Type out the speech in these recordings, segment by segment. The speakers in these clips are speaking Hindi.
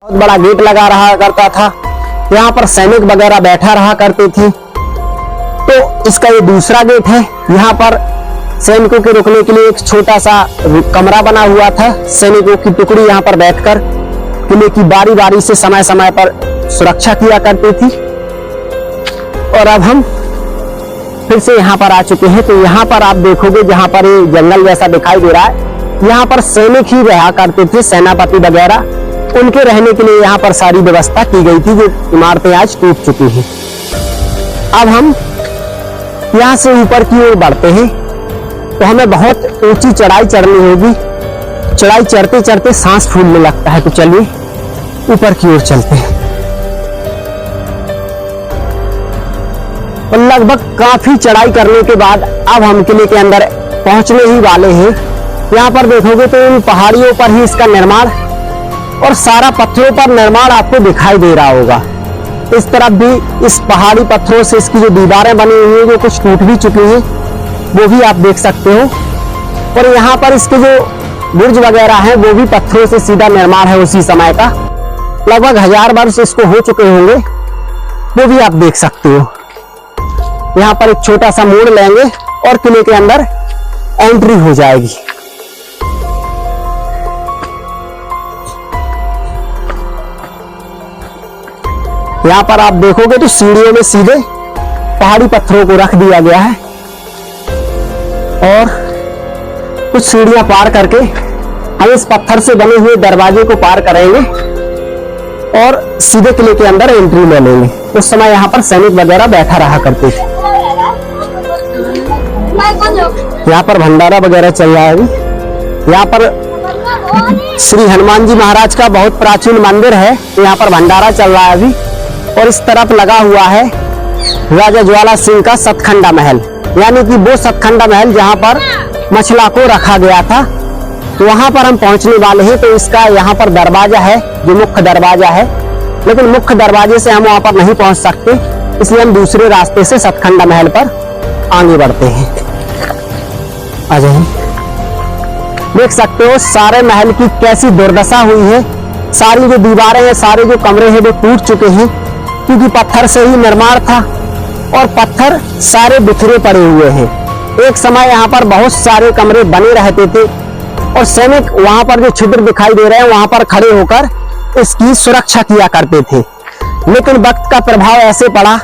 बहुत बड़ा गेट लगा रहा करता था। यहाँ पर सैनिक वगैरह बैठा रहा करते थे। तो इसका ये दूसरा गेट है। यहाँ पर सैनिकों के रुकने के लिए एक छोटा सा कमरा बना हुआ था। सैनिकों की टुकड़ी यहाँ पर बैठकर किले की बारी बारी से समय समय पर सुरक्षा किया करती थी। और अब हम फिर से यहाँ पर आ चुके हैं। तो यहाँ पर आप देखोगे जहाँ पर ये जंगल जैसा दिखाई दे रहा है, यहाँ पर सैनिक ही रहा करते थे, सेनापति वगैरह। उनके रहने के लिए यहाँ पर सारी व्यवस्था की गई थी, जो इमारतें आज टूट चुकी हैं। अब हम यहाँ से ऊपर की ओर बढ़ते हैं तो हमें बहुत ऊंची चढ़ाई चढ़नी होगी। चढ़ाई चढ़ते चढ़ते सांस फूलने लगता है। तो चलिए ऊपर की ओर चलते हैं। और लगभग काफी चढ़ाई करने के बाद अब हम किले के अंदर पहुंचने ही वाले हैं। यहाँ पर देखोगे तो इन पहाड़ियों पर ही इसका निर्माण और सारा पत्थरों पर निर्माण आपको दिखाई दे रहा होगा। इस तरफ भी इस पहाड़ी पत्थरों से इसकी जो दीवारें बनी हुई हैं, जो कुछ टूट भी चुकी हैं, वो भी आप देख सकते हो। और यहाँ पर इसके जो बुर्ज वगैरह हैं, वो भी पत्थरों से सीधा निर्माण है उसी समय का। लगभग 1000 वर्ष इसको हो चुके होंगे, वो भी आप देख सकते हो। यहाँ पर एक छोटा सा मोड़ लेंगे और किले के अंदर एंट्री हो जाएगी। यहाँ पर आप देखोगे तो सीढ़ियों में सीधे पहाड़ी पत्थरों को रख दिया गया है और कुछ सीढ़ियां पार करके हम इस पत्थर से बने हुए दरवाजे को पार करेंगे और सीधे किले के अंदर एंट्री ले लेंगे। उस समय यहाँ पर सैनिक वगैरह बैठा रहा करते थे। यहाँ पर भंडारा वगैरह चल रहा है अभी। यहाँ पर श्री हनुमान जी महाराज का बहुत प्राचीन मंदिर है। यहाँ पर भंडारा चल रहा है अभी। और इस तरफ लगा हुआ है राजा ज्वाला सिंह का सतखंडा महल, यानी कि वो सतखंडा महल जहाँ पर मछला को रखा गया था। तो वहां पर हम पहुंचने वाले हैं। तो इसका यहाँ पर दरवाजा है, जो मुख्य दरवाजा है, लेकिन मुख्य दरवाजे से हम वहां पर नहीं पहुंच सकते, इसलिए हम दूसरे रास्ते से सतखंडा महल पर आगे बढ़ते हैं। आ जाइए, देख सकते हो सारे महल की कैसी दुर्दशा हुई है। सारी जो दीवारें हैं, सारे जो कमरे हैं, वो टूट चुके हैं, क्योंकि पत्थर से ही निर्माण था और पत्थर सारे बिखरे पड़े हुए हैं। एक समय यहाँ पर बहुत सारे कमरे बने रहते थे और सैनिक वहां पर जो छिद्र दिखाई दे रहे हैं, वहां पर खड़े होकर इसकी सुरक्षा किया करते थे। लेकिन वक्त का प्रभाव ऐसे पड़ा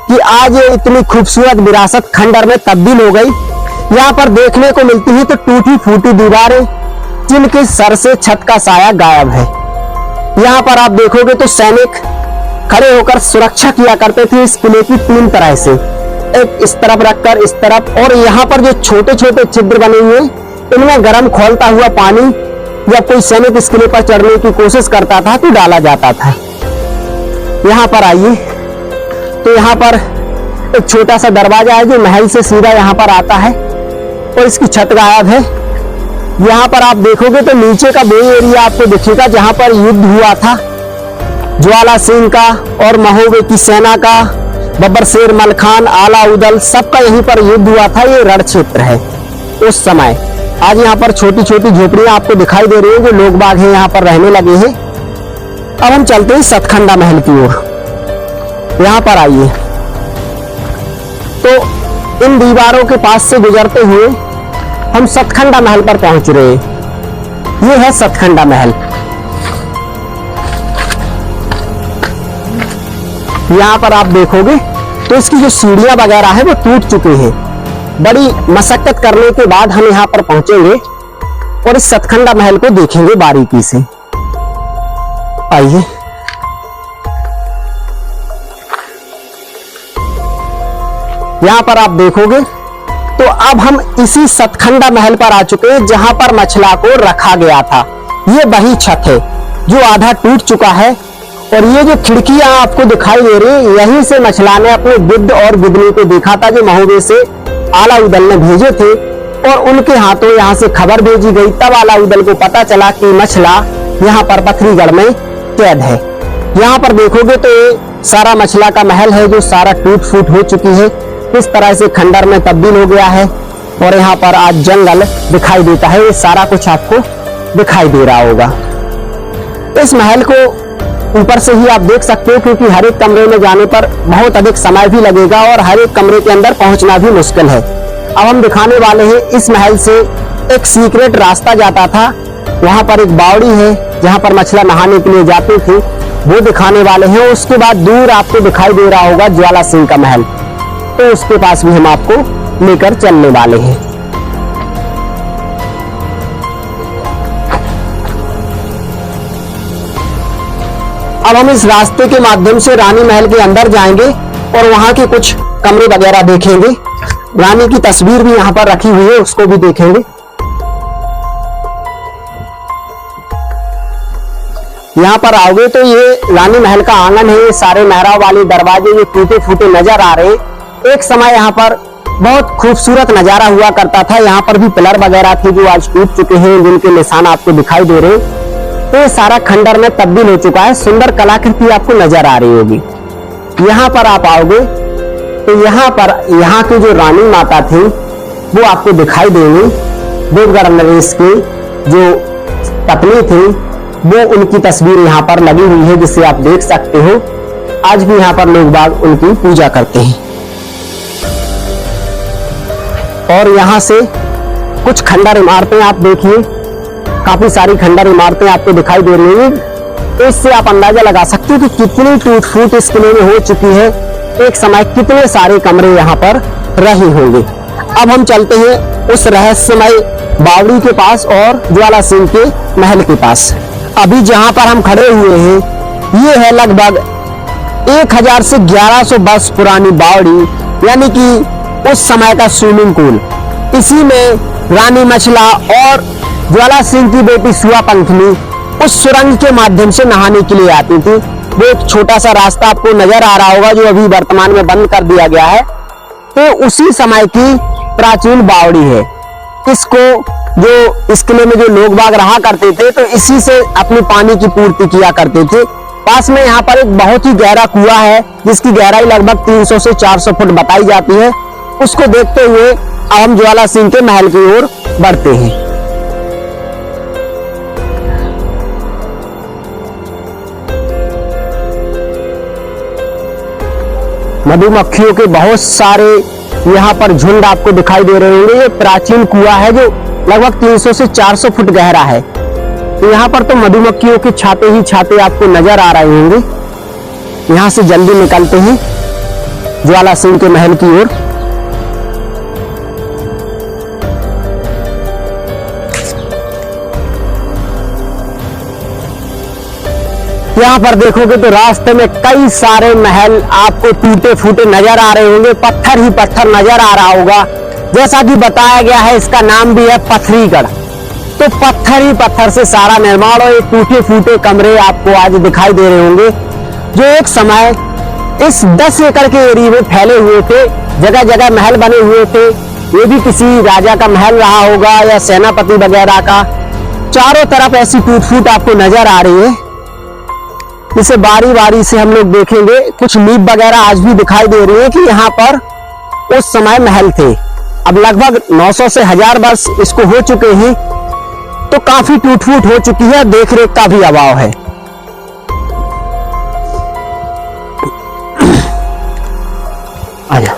कि आज ये इतनी खूबसूरत विरासत खंडर में तब्दील हो गई। यहाँ पर देखने को मिलती है तो टूटी फूटी दीवारें, जिनके सर से छत का साया गायब है। यहाँ पर आप देखोगे तो सैनिक खड़े होकर सुरक्षा किया करते थे इस किले की 3 तरह से, एक इस तरफ रखकर, इस तरफ। और यहाँ पर जो छोटे छोटे छिद्र बने हुए, इनमें गर्म खौलता हुआ पानी जब कोई सैनिक इस किले पर चढ़ने की कोशिश करता था तो डाला जाता था। यहाँ पर आइए, तो यहाँ पर एक छोटा सा दरवाजा है जो महल से सीधा यहाँ पर आता है और इसकी छत गायब है। यहाँ पर आप देखोगे तो नीचे का वो एरिया आपको दिखेगा जहाँ पर युद्ध हुआ था ज्वाला सिंह का और महोबे की सेना का। बब्बर शेर, मलखान, आला उदल, सबका यहीं पर युद्ध हुआ था। ये रण क्षेत्र है उस समय। आज यहाँ पर छोटी छोटी झोपड़ियां आपको दिखाई दे रही है, जो लोग बाग हैं यहाँ पर रहने लगे हैं। अब हम चलते हैं सतखंडा महल की ओर। यहाँ पर आइए, तो इन दीवारों के पास से गुजरते हुए हम सतखंडा महल पर पहुंच रहे हैं। ये है सतखंडा महल। यहाँ पर आप देखोगे तो इसकी जो सीढ़ियां वगैरह है वो टूट चुकी हैं। बड़ी मशक्कत करने के बाद हम यहाँ पर पहुंचेंगे और इस सतखंडा महल को देखेंगे बारीकी से। आइए, यहाँ पर आप देखोगे तो अब हम इसी सतखंडा महल पर आ चुके हैं जहां पर मछला को रखा गया था। ये वही छत है जो आधा टूट चुका है और ये जो खिड़कियां आपको दिखाई दे रही, यहीं से मछला ने अपने गिद्ध और गिद्धनी को देखा था, जो महोबे से आला उदल ने भेजे थे और उनके हाथों यहाँ से खबर भेजी गई। तब आला उदल को पता चला कि मछला यहाँ पर पथरीगढ़ में कैद है। यहाँ पर देखोगे तो ये सारा मछला का महल है, जो सारा टूट फूट हो चुकी है, इस तरह से खंडर में तब्दील हो गया है। और यहाँ पर आज जंगल दिखाई देता है। ये सारा कुछ आपको दिखाई दे रहा होगा। इस महल को ऊपर से ही आप देख सकते हो, क्योंकि हर एक कमरे में जाने पर बहुत अधिक समय भी लगेगा और हर एक कमरे के अंदर पहुंचना भी मुश्किल है। अब हम दिखाने वाले हैं इस महल से एक सीक्रेट रास्ता जाता था, वहां पर एक बावड़ी है जहां पर मछलियां नहाने के लिए जाती थी, वो दिखाने वाले हैं। उसके बाद दूर आपको दिखाई दे रहा होगा ज्वाला सिंह का महल, तो उसके पास भी हम आपको लेकर चलने वाले हैं। अब हम इस रास्ते के माध्यम से रानी महल के अंदर जाएंगे और वहां के कुछ कमरे वगैरह देखेंगे। रानी की तस्वीर भी यहाँ पर रखी हुई है, उसको भी देखेंगे। यहाँ पर आओगे तो ये रानी महल का आंगन है। ये सारे मेहराब वाले दरवाजे ये टूटे फूटे नजर आ रहे हैं। एक समय यहाँ पर बहुत खूबसूरत नजारा हुआ करता था। यहाँ पर भी पिलर वगैरह थे जो आज टूट चुके हैं, जिनके निशान आपको दिखाई दे रहे हैं। तो ये सारा खंडर में तब्दील हो चुका है। सुंदर कलाकृति आपको नजर आ रही होगी। यहाँ पर आप आओगे तो यहाँ पर यहाँ की जो रानी माता थी वो आपको दिखाई देंगी। देवगढ़ नरेश की जो पत्नी थी वो उनकी तस्वीर यहाँ पर लगी हुई है, जिसे आप देख सकते हो। आज भी यहाँ पर लोग बाग उनकी पूजा करते हैं। और यहाँ से कुछ खंडर इमारतें आप देखिए, काफी सारी खंडर इमारतें आपको दिखाई दे रही हैं। तो इससे आप अंदाजा लगा सकते हो कि कितनी टूट फूट इस किले में हो चुकी है। एक समय कितने सारे कमरे यहाँ पर रहे होंगे। अब हम चलते हैं उस रहस्यमय बावड़ी के पास और ज्वाला सिंह के महल के पास। अभी जहाँ पर हम खड़े हुए हैं ये है लगभग 1000 से 1100 वर्ष पुरानी बावड़ी, यानी कि उस समय का स्विमिंग पूल। इसी में रानी मछला और ज्वाला सिंह की बेटी सुआ पंखनी उस सुरंग के माध्यम से नहाने के लिए आती थी। वो एक छोटा सा रास्ता आपको नजर आ रहा होगा जो अभी वर्तमान में बंद कर दिया गया है। तो उसी समय की प्राचीन बावड़ी है। इसको जो इस किले में जो लोग बाग रहा करते थे तो इसी से अपनी पानी की पूर्ति किया करते थे। पास में यहाँ पर एक बहुत ही गहरा कुआं है जिसकी गहराई लगभग 300 से 400 फुट बताई जाती है। उसको देखते हुए अब हम ज्वाला सिंह के महल की ओर बढ़ते हैं। मधुमक्खियों के बहुत सारे यहाँ पर झुंड आपको दिखाई दे रहे होंगे। ये प्राचीन कुआं है जो लगभग 300 से 400 फुट गहरा है। तो यहाँ पर तो मधुमक्खियों के छाते ही छाते आपको नजर आ रहे होंगे। यहाँ से जल्दी निकलते हैं ज्वाला सिंह के महल की ओर। यहाँ पर देखोगे तो रास्ते में कई सारे महल आपको टूटे फूटे नजर आ रहे होंगे। पत्थर ही पत्थर नजर आ रहा होगा। जैसा कि बताया गया है इसका नाम भी है पथरीगढ़। तो पत्थर ही पत्थर से सारा निर्माण और एक टूटे फूटे कमरे आपको आज दिखाई दे रहे होंगे जो एक समय इस 10 एकड़ के एरिया में फैले हुए थे। जगह जगह महल बने हुए थे। ये भी किसी राजा का महल रहा होगा या सेनापति वगैरह का। चारों तरफ ऐसी टूट फूट आपको नजर आ रही है। इसे बारी बारी से हम लोग देखेंगे। कुछ नींव वगैरह आज भी दिखाई दे रही है कि यहाँ पर उस समय महल थे। अब लगभग 900 से 1000 वर्ष इसको हो चुके हैं। तो काफी टूट फूट हो चुकी है। देख रेख का भी अभाव है। आजा।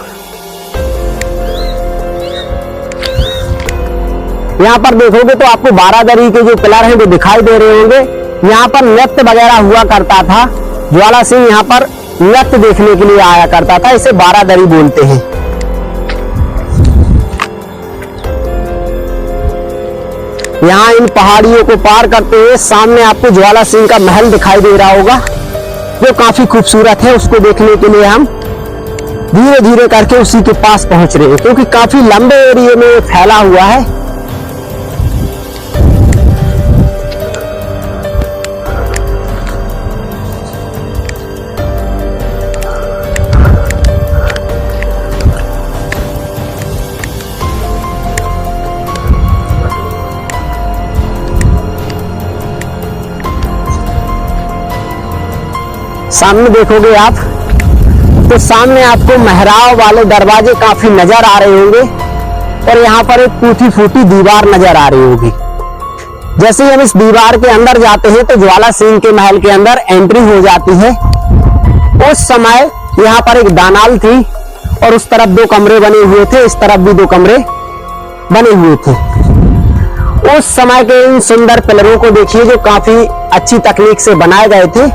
यहाँ पर देखोगे तो आपको बारादरी के जो पिलर हैं वो दिखाई दे रहे होंगे। यहाँ पर नृत्य वगैरह हुआ करता था। ज्वाला सिंह यहाँ पर नृत्य देखने के लिए आया करता था। इसे बारादरी बोलते हैं। यहाँ इन पहाड़ियों को पार करते हुए सामने आपको ज्वाला सिंह का महल दिखाई दे रहा होगा जो काफी खूबसूरत है। उसको देखने के लिए हम धीरे धीरे करके उसी के पास पहुंच रहे हैं, क्योंकि काफी लंबे एरिया में फैला हुआ है। सामने देखोगे आप तो सामने आपको मेहराब वाले दरवाजे काफी नजर आ रहे होंगे और यहाँ पर एक टूटी फूटी दीवार नजर आ रही होगी। जैसे ही हम इस दीवार के अंदर जाते हैं तो ज्वाला सिंह के महल के अंदर एंट्री हो जाती है। उस समय यहाँ पर एक दानाल थी और उस तरफ 2 कमरे बने हुए थे, इस तरफ भी 2 कमरे बने हुए थे। उस समय के इन सुंदर पिलरों को देखिए जो काफी अच्छी तकनीक से बनाए गए थे।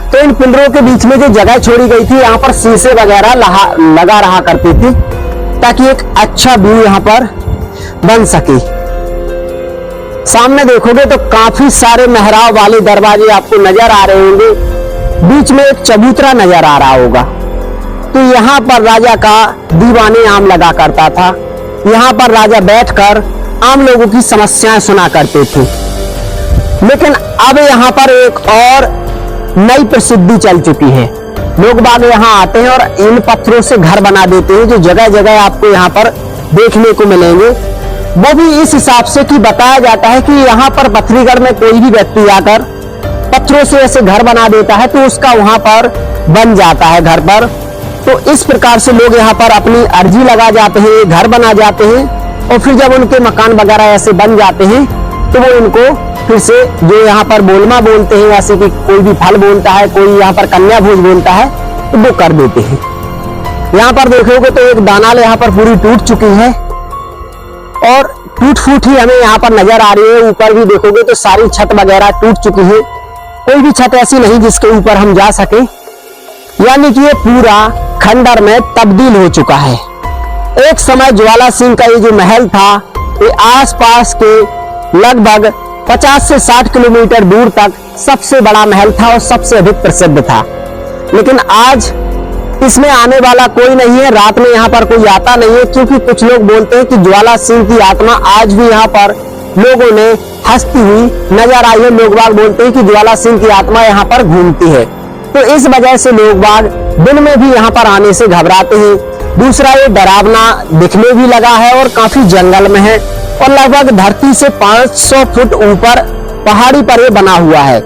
तो इन पिलरों के बीच में जो जगह छोड़ी गई थी, यहाँ पर शीशे वगैरह लगा रहा करते थे ताकि एक अच्छा व्यू यहाँ पर बन सके। सामने देखोगे तो काफी सारे मेहराब वाले दरवाजे आपको नजर आ रहे होंगे, बीच में एक चबूतरा नजर आ रहा होगा। तो यहाँ पर राजा का दीवाने आम लगा करता था, यहाँ पर राजा बैठकर आम लोगों की समस्याएं सुना करते थे। लेकिन अब यहाँ पर एक और नई प्रसिद्धि चल चुकी है। लोग बाग यहाँ आते हैं और इन पत्थरों से घर बना देते हैं जो जगह जगह आपको यहाँ पर देखने को मिलेंगे। वो भी इस हिसाब से कि बताया जाता है कि यहाँ पर पथरीगढ़ में कोई भी व्यक्ति आकर पत्थरों से ऐसे घर बना देता है तो उसका वहां पर बन जाता है घर पर। तो इस प्रकार से लोग यहाँ पर अपनी अर्जी लगा जाते हैं, घर बना जाते हैं और फिर जब उनके मकान वगैरह ऐसे बन जाते हैं तो वो इनको फिर से जो यहाँ पर बोलमा बोलते हैं, जैसे कि कोई भी फल बोलता है, कोई यहाँ पर कन्या भोज बोलता है, तो वो कर देते हैं। यहाँ पर देखोगे तो एक दानाल यहाँ पर पूरी टूट चुकी है और टूट फूट ही हमें यहाँ पर नजर आ रही है। ऊपर भी देखोगे तो सारी छत वगैरह टूट चुकी है, कोई भी छत ऐसी नहीं जिसके ऊपर हम जा सके। यानी कि ये पूरा खंडर में तब्दील हो चुका है। एक समय ज्वाला सिंह का ये जो महल था ये आसपास के लगभग 50 से 60 किलोमीटर दूर तक सबसे बड़ा महल था और सबसे अधिक प्रसिद्ध था। लेकिन आज इसमें आने वाला कोई नहीं है, रात में यहाँ पर कोई आता नहीं है, क्योंकि कुछ लोग बोलते हैं कि ज्वाला सिंह की आत्मा आज भी यहाँ पर लोगों ने हंसती हुई नजर आई है। लोग बाग बोलते हैं कि ज्वाला सिंह की आत्मा यहाँ पर घूमती है, तो इस वजह से लोग बाग दिन में भी यहाँ पर आने से घबराते हैं। दूसरा, ये डरावना दिखने भी लगा है और काफी जंगल में है और लगभग धरती से 500 फुट ऊपर पहाड़ी पर ये बना हुआ है।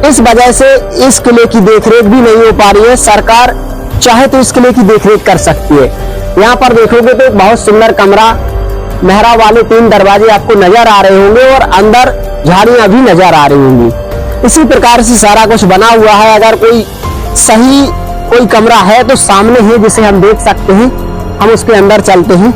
इस वजह से इस किले की देखरेख भी नहीं हो पा रही है। सरकार चाहे तो इस किले की देखरेख कर सकती है। यहाँ पर देखोगे तो एक बहुत सुंदर कमरा, मेहराब वाले 3 दरवाजे आपको नजर आ रहे होंगे और अंदर झाड़ियां भी नजर आ रही होंगी। इसी प्रकार से सारा कुछ बना हुआ है। अगर कोई सही कोई कमरा है तो सामने है जिसे हम देख सकते हैं, हम उसके अंदर चलते हैं।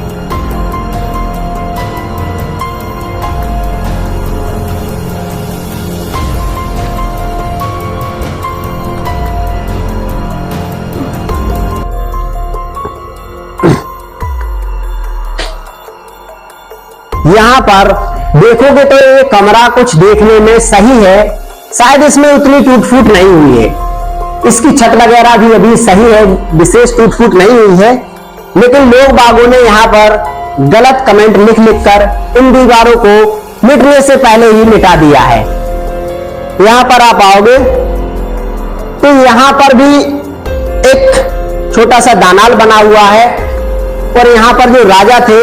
यहाँ पर देखोगे तो ये कमरा कुछ देखने में सही है, शायद इसमें उतनी टूट फूट नहीं हुई है। इसकी छत वगैरह भी अभी सही है, विशेष टूट फूट नहीं हुई है। लेकिन लोग बागों ने यहाँ पर गलत कमेंट लिख लिख कर इन दीवारों को मिटने से पहले ही मिटा दिया है। यहाँ पर आप आओगे तो यहाँ पर भी एक छोटा सा दानाल बना हुआ है और यहाँ पर जो राजा थे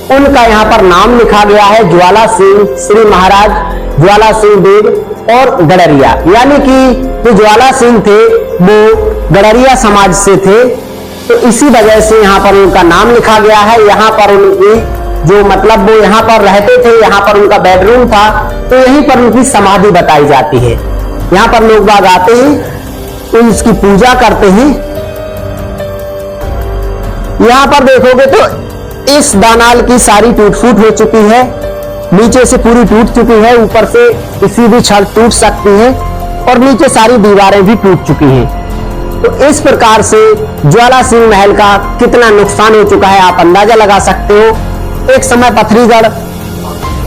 उनका यहाँ पर नाम लिखा गया है, ज्वाला सिंह, श्री महाराज ज्वाला सिंह देव और गडरिया। यानी कि जो ज्वाला सिंह थे वो गडरिया समाज से थे, तो इसी वजह से यहाँ पर उनका नाम लिखा गया है। यहाँ पर उनकी जो मतलब वो यहाँ पर रहते थे, यहाँ पर उनका बेडरूम था, तो यहीं पर उनकी समाधि बताई जाती है। यहाँ पर लोग बाग आते हैं तो इसकी पूजा करते हैं। यहाँ पर देखोगे तो इस दानाल की सारी टूट फूट हो चुकी है, नीचे से पूरी टूट चुकी है, ऊपर से किसी भी छत टूट सकती है और नीचे सारी दीवारें भी टूट चुकी हैं। तो इस प्रकार से ज्वाला सिंह महल का कितना नुकसान हो चुका है आप अंदाजा लगा सकते हो। एक समय पथरीगढ़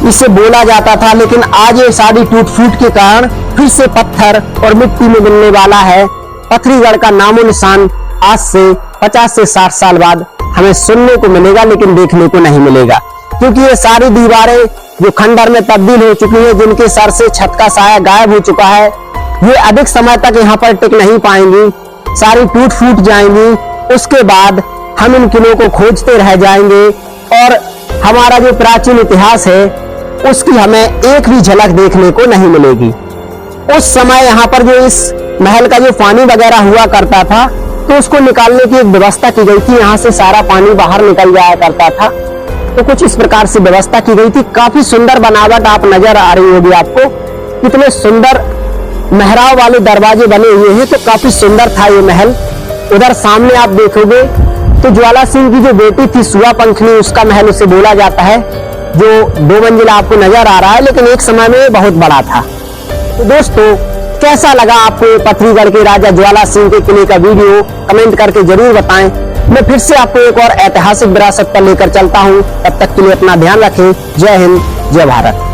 इसे बोला जाता था, लेकिन आज ये सारी टूट फूट के कारण फिर से पत्थर और मिट्टी में मिलने वाला है। पथरीगढ़ का नामो निशान आज से 50 से 60 साल बाद हमें सुनने को मिलेगा, लेकिन देखने को नहीं मिलेगा, क्योंकि ये सारी दीवारें जो खंडर में तब्दील हो चुकी है, जिनके सर से छत का साया गायब हो चुका है, ये अधिक समय तक यहाँ पर टिक नहीं पाएंगी, सारी टूट फूट जाएंगी। उसके बाद हम इन किलों को खोजते रह जाएंगे और हमारा जो प्राचीन इतिहास है उसकी हमें एक भी झलक देखने को नहीं मिलेगी। उस समय यहाँ पर जो इस महल का जो पानी वगैरह हुआ करता था, तो उसको निकालने की एक व्यवस्था की गई थी। यहाँ से सारा पानी बाहर निकल जाया करता था। तो कुछ इस प्रकार से व्यवस्था की गई थी। काफी सुंदर बनावट आप नजर आ रही होगी आपको, कितने सुंदर मेहराब वाले दरवाजे बने हुए हैं। तो काफी सुंदर था ये महल। उधर सामने आप देखोगे तो ज्वाला सिंह की जो बेटी थी सुआ पंखनी, उसका महल उसे बोला जाता है, जो 2 मंजिला आपको नजर आ रहा है, लेकिन एक समय में बहुत बड़ा था। तो दोस्तों, कैसा लगा आपको पथरीगढ़ के राजा ज्वाला सिंह के किले का वीडियो, कमेंट करके जरूर बताएं। मैं फिर से आपको एक और ऐतिहासिक विरासत पर लेकर चलता हूं। तब तक के लिए अपना ध्यान रखें। जय हिंद, जय भारत।